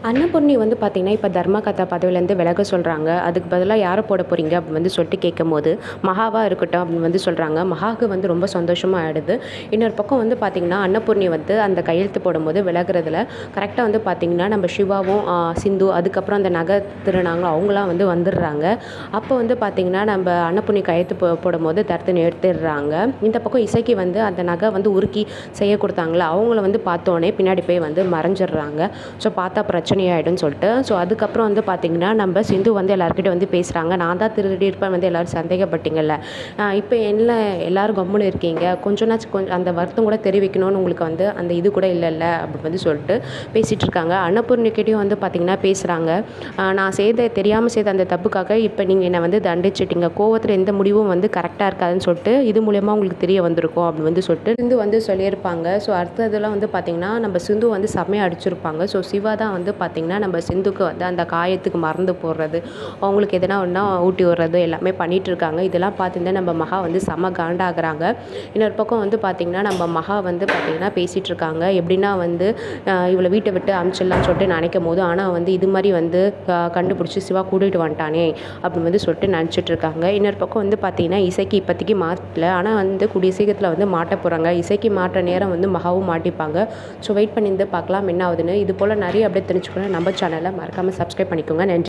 அன்னபூர்ணி வந்து பார்த்திங்கன்னா, இப்போ தர்மகர்த்தா பதவியிலேருந்து விலக சொல்கிறாங்க. அதுக்கு பதிலா யார போட போறீங்க அப்படின்னு வந்து சொல்லிட்டு கேட்கும்போது, மகாவா இருக்கட்டும் அப்படின்னு வந்து சொல்கிறாங்க. மகாவுக்கு வந்து ரொம்ப சந்தோஷமா ஆயிடுது. இன்னொரு பக்கம் வந்து பார்த்திங்கன்னா, அன்னபூர்ணி வந்து அந்த கையெழுத்து போடும்போது விலகுறதுல கரெக்டாக வந்து பார்த்திங்கன்னா, நம்ம சிவாவும் சிந்து அதுக்கப்புறம் அந்த நகை திருநாங்களும் அவங்களாம் வந்து வந்துடுறாங்க. அப்போ வந்து பார்த்திங்கன்னா, நம்ம அன்னபூர்ணி கையெழுத்து போடும்போது தடுத்து நிறுத்திடுறாங்க. இந்த பக்கம் இசைக்கு வந்து அந்த நகை வந்து உருக்கி செய்ய கொடுத்தாங்களா, அவங்கள வந்து பார்த்தோன்னே பின்னாடி போய் வந்து மறைஞ்சிடுறாங்க. ஸோ பார்த்தா பிரச்சனையாயிடும்னு சொல்லிட்டு, ஸோ அதுக்கப்புறம் வந்து பார்த்திங்கன்னா, நம்ம சிந்து வந்து எல்லாருக்கிட்ட வந்து பேசுகிறாங்க. நான் தான் திருடியிருப்பேன் வந்து எல்லோரும் சந்தேகப்பட்டீங்கல்ல, இப்போ என்ன எல்லோரும் கம்முன்னு இருக்கீங்க, கொஞ்சம் அந்த வருத்தம் கூட தெரிவிக்கணும்னு உங்களுக்கு வந்து அந்த இது கூட இல்லைல்ல அப்படி வந்து சொல்லிட்டு பேசிகிட்டு இருக்காங்க. அன்னபூர்ணிக்கிட்டையும் வந்து பார்த்திங்கன்னா பேசுகிறாங்க. நான் தெரியாமல் செய்த அந்த தப்புக்காக இப்போ நீங்கள் என்னை வந்து தண்டிச்சிட்டிங்க, கோவத்தில் எந்த முடிவும் வந்து கரெக்டாக இருக்காதுன்னு சொல்லிட்டு இது மூலயமா உங்களுக்கு தெரிய வந்திருக்கும் அப்படின்னு வந்து சொல்லிட்டு சிந்து வந்து சொல்லியிருப்பாங்க. ஸோ அடுத்ததெல்லாம் வந்து பார்த்திங்கன்னா, நம்ம சிந்து வந்து செம்மையாக அடிச்சிருப்பாங்க. ஸோ சிவா தான் வந்து பார்த்திங்கன்னா, நம்ம சிந்துக்கு வந்து அந்த காயத்துக்கு மருந்து போடுறது, அவங்களுக்கு எதனா ஒன்றா ஊட்டி விடுறது எல்லாமே பண்ணிகிட்ருக்காங்க. இதெல்லாம் பார்த்துருந்தா நம்ம மகா வந்து செம்ம காண்டாகிறாங்க. இன்னொரு பக்கம் வந்து பார்த்திங்கன்னா, நம்ம மகா வந்து பார்த்திங்கன்னா பேசிகிட்ருக்காங்க. எப்படின்னா வந்து இவளை வீட்டை விட்டு அனுப்பிச்சிடலான்னு சொல்லிட்டு நினைக்கும் போது, ஆனால் வந்து இது மாதிரி வந்து கண்டுபிடிச்சி சிவா கூட்டிகிட்டு வந்துட்டானே அப்படின்னு வந்து சொல்லிட்டு நினச்சிட்ருக்காங்க. இன்னொரு பக்கம் வந்து பார்த்திங்கன்னா, இசைக்கு இப்போதைக்கு மாட்டல, ஆனால் வந்து கூடிய சீக்கிரத்தில் வந்து மாட்ட போகிறாங்க. இசைக்கு மாட்டுற நேரம் வந்து மகாவும் மாட்டிப்பாங்க. ஸோ வெயிட் பண்ணி பார்க்கலாம் என்ன ஆகுதுன்னு. இது போல் நிறைய அப்டேட் தெரிஞ்சுக்கணும் நம்ம சேனலை மறக்காமல் சப்ஸ்கிரைப் பண்ணிக்கோங்க. நன்றி.